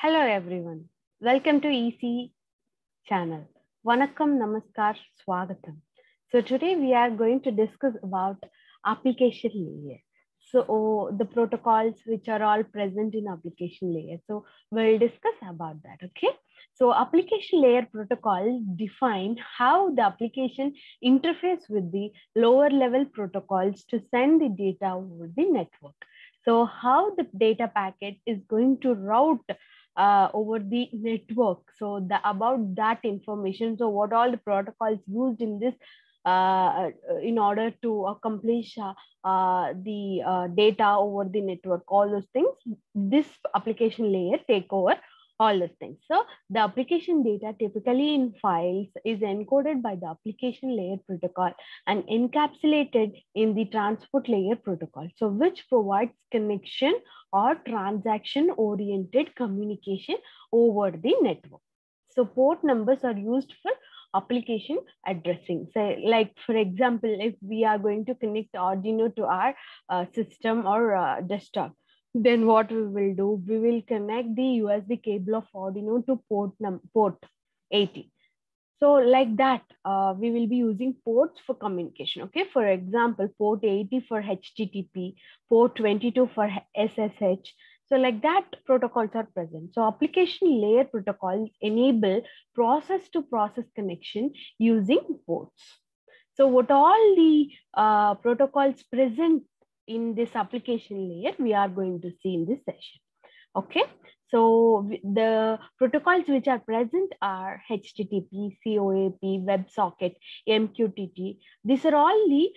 Hello everyone. Welcome to EC channel. Vanakkam, Namaskar, Swagatam. So today we are going to discuss about application layer. So the protocols which are all present in application layer. So we'll discuss about that. Okay. So application layer protocol define how the application interface with the lower level protocols to send the data over the network. So how the data packet is going to route over the network. So about that information. So what all the protocols used in this in order to accomplish the data over the network, all those things, this application layer take over all those things. So the application data typically in files is encoded by the application layer protocol and encapsulated in the transport layer protocol. So which provides connection or transaction-oriented communication over the network. So port numbers are used for application addressing. So like for example, if we are going to connect Arduino to our system or desktop, then what we will do, we will connect the USB cable of Arduino to port 80. So like that, we will be using ports for communication. Okay, for example, port 80 for HTTP, port 22 for SSH. So like that, protocols are present. So application layer protocols enable process-to-process connection using ports. So what all the protocols present in this application layer, we are going to see in this session. Okay, so the protocols which are present are HTTP, COAP, WebSocket, MQTT. These are all the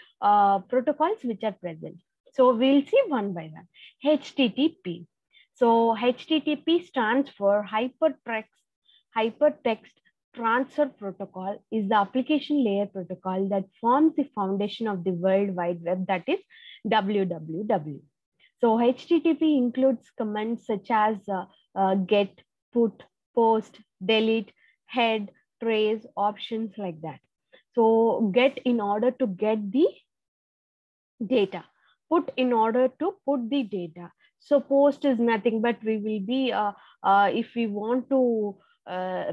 protocols which are present. So we'll see one by one. HTTP. So HTTP stands for Hypertext Transfer Protocol, is the application layer protocol that forms the foundation of the World Wide Web, that is WWW. So HTTP includes commands such as get, put, post, delete, head, trace, options like that. So get in order to get the data, put in order to put the data. So post is nothing but we will be, if we want to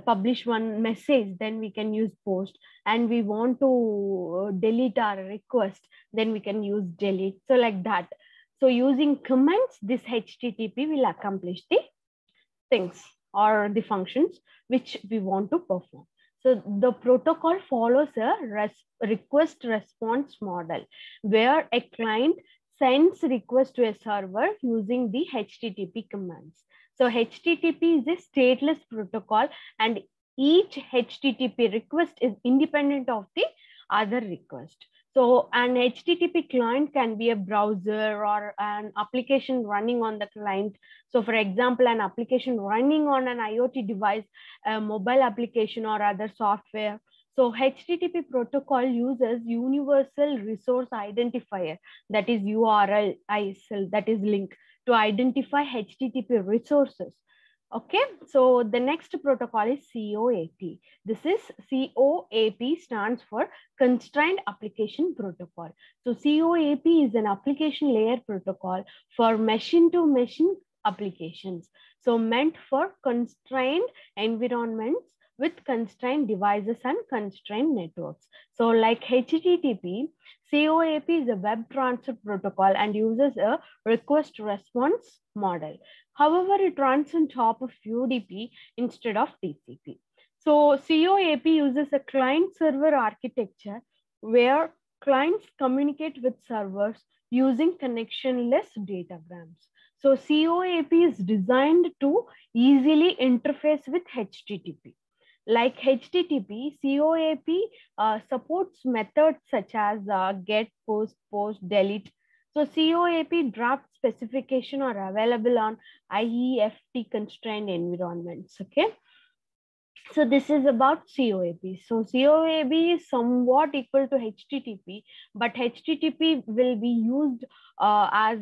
publish one message, then we can use post, and we want to delete our request, then we can use delete. So like that. So using commands, this HTTP will accomplish the things or the functions which we want to perform. So the protocol follows a request response model where a client sends request to a server using the HTTP commands. So HTTP is a stateless protocol, and each HTTP request is independent of the other request. So an HTTP client can be a browser or an application running on the client. So for example, an application running on an IoT device, a mobile application or other software. So HTTP protocol uses universal resource identifier, that is URL ISL, that is link, to identify HTTP resources. Okay, so the next protocol is COAP. This is COAP stands for Constrained Application Protocol. So COAP is an application layer protocol for machine-to-machine applications. So meant for constrained environments with constrained devices and constrained networks. So like HTTP, COAP is a web transfer protocol and uses a request response model. However, it runs on top of UDP instead of TCP. So COAP uses a client-server architecture where clients communicate with servers using connectionless datagrams. So COAP is designed to easily interface with HTTP. Like HTTP, COAP supports methods such as get, post, delete. So COAP draft specification are available on IEFT constrained environments. Okay. So this is about COAP. So COAP is somewhat equal to HTTP, but HTTP will be used as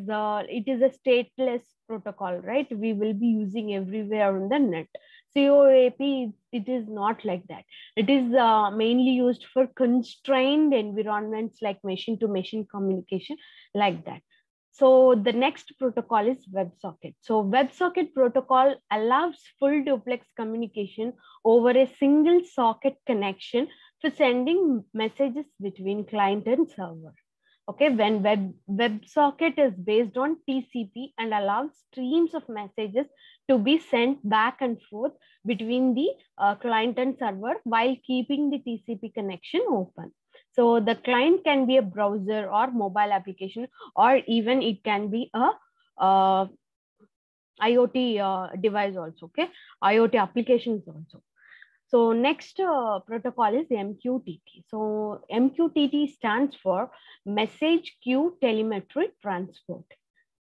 it is a stateless protocol, right? We will be using everywhere on the net. COAP, it is not like that. It is mainly used for constrained environments like machine-to-machine communication, like that. So the next protocol is WebSocket. So WebSocket protocol allows full duplex communication over a single socket connection for sending messages between client and server. Okay, when WebSocket is based on TCP and allows streams of messages to be sent back and forth between the client and server while keeping the TCP connection open. So the client can be a browser or mobile application, or even it can be a IoT device also, okay? IoT applications also. So next protocol is MQTT. So MQTT stands for Message Queue Telemetry Transport.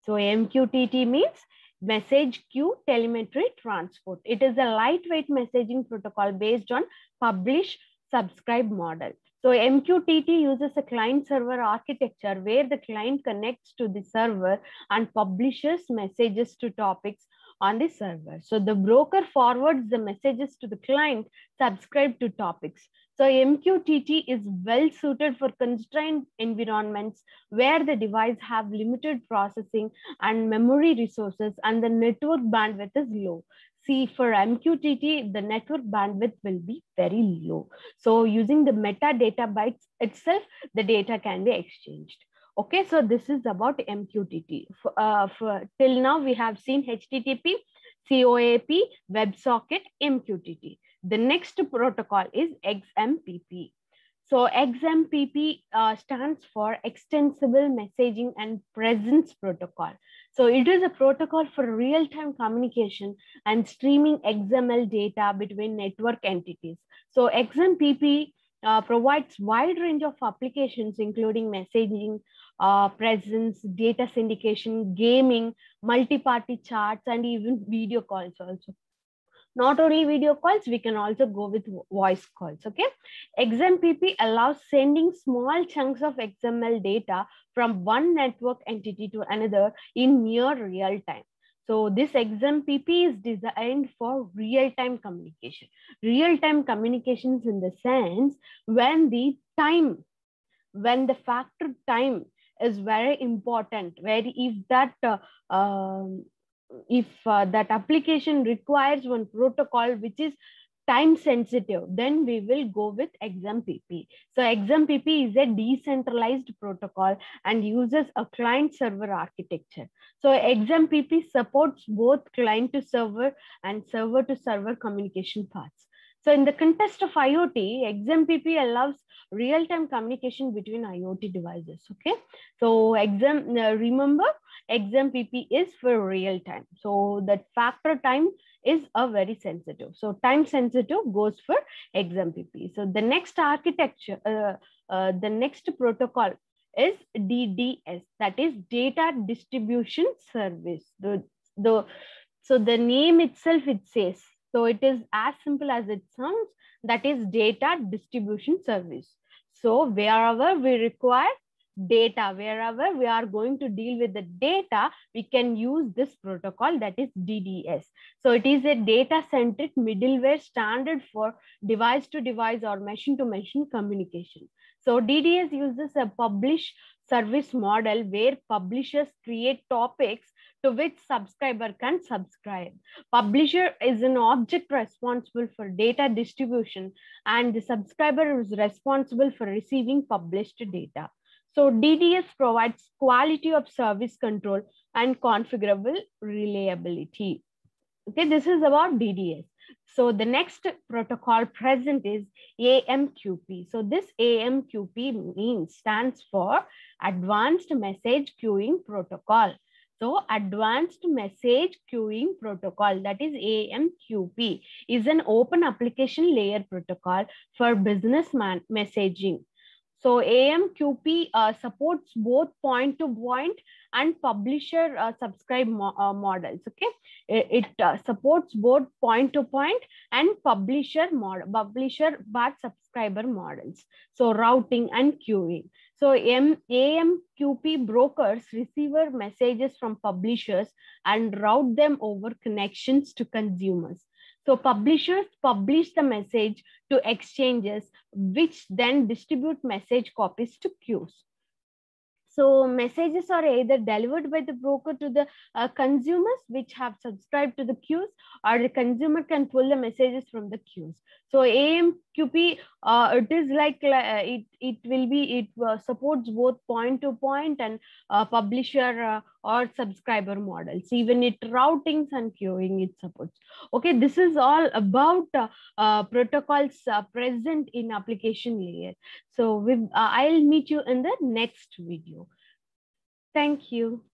So MQTT means Message Queue Telemetry Transport. It is a lightweight messaging protocol based on publish subscribe model. So MQTT uses a client server architecture where the client connects to the server and publishes messages to topics on the server. So the broker forwards the messages to the client subscribe to topics. So MQTT is well suited for constrained environments where the device have limited processing and memory resources and the network bandwidth is low. See, for MQTT, the network bandwidth will be very low. So using the metadata bytes itself, the data can be exchanged. Okay, so this is about MQTT. Till now, we have seen HTTP, COAP, WebSocket, MQTT. The next protocol is XMPP. So XMPP stands for Extensible Messaging and Presence Protocol. So it is a protocol for real-time communication and streaming XML data between network entities. So XMPP provides wide range of applications, including messaging, presence, data syndication, gaming, multi-party chats, and even video calls also. Not only video calls, we can also go with voice calls, okay? XMPP allows sending small chunks of XML data from one network entity to another in near real time. So this XMPP is designed for real-time communication. Real-time communications in the sense when the factor time is very important, where if that that application requires one protocol which is time sensitive, then we will go with XMPP. So XMPP is a decentralized protocol and uses a client server architecture. So XMPP supports both client to server and server to server communication paths. So in the context of IoT, XMPP allows real-time communication between IoT devices, okay? So remember, XMPP is for real time. So that factor time is a very sensitive. So time sensitive goes for XMPP. So the next architecture, the next protocol is DDS, that is Data Distribution Service. So the name itself, it says, so it is as simple as it sounds, that is Data Distribution Service. So wherever we require data, wherever we are going to deal with the data, we can use this protocol, that is DDS. So it is a data-centric middleware standard for device-to-device or machine-to-machine communication. So DDS uses a publish service model where publishers create topics to which subscriber can subscribe. Publisher is an object responsible for data distribution, and the subscriber is responsible for receiving published data. So DDS provides quality of service control and configurable reliability. Okay, this is about DDS. So the next protocol present is AMQP. So this AMQP stands for Advanced Message Queuing Protocol. So Advanced Message Queuing Protocol, that is AMQP, is an open application layer protocol for business messaging. So AMQP supports both point-to-point and publisher-subscribe models. Okay, it supports both point-to-point and publisher but subscriber models. So routing and queuing. So AMQP brokers receive messages from publishers and route them over connections to consumers. So publishers publish the message to exchanges, which then distribute message copies to queues. So messages are either delivered by the broker to the consumers which have subscribed to the queues, or the consumer can pull the messages from the queues. So AMQP, it is like it supports both point to point and publisher or subscriber models. Even it routings and queuing it supports. Okay, this is all about protocols present in application layer. So I'll meet you in the next video. Thank you.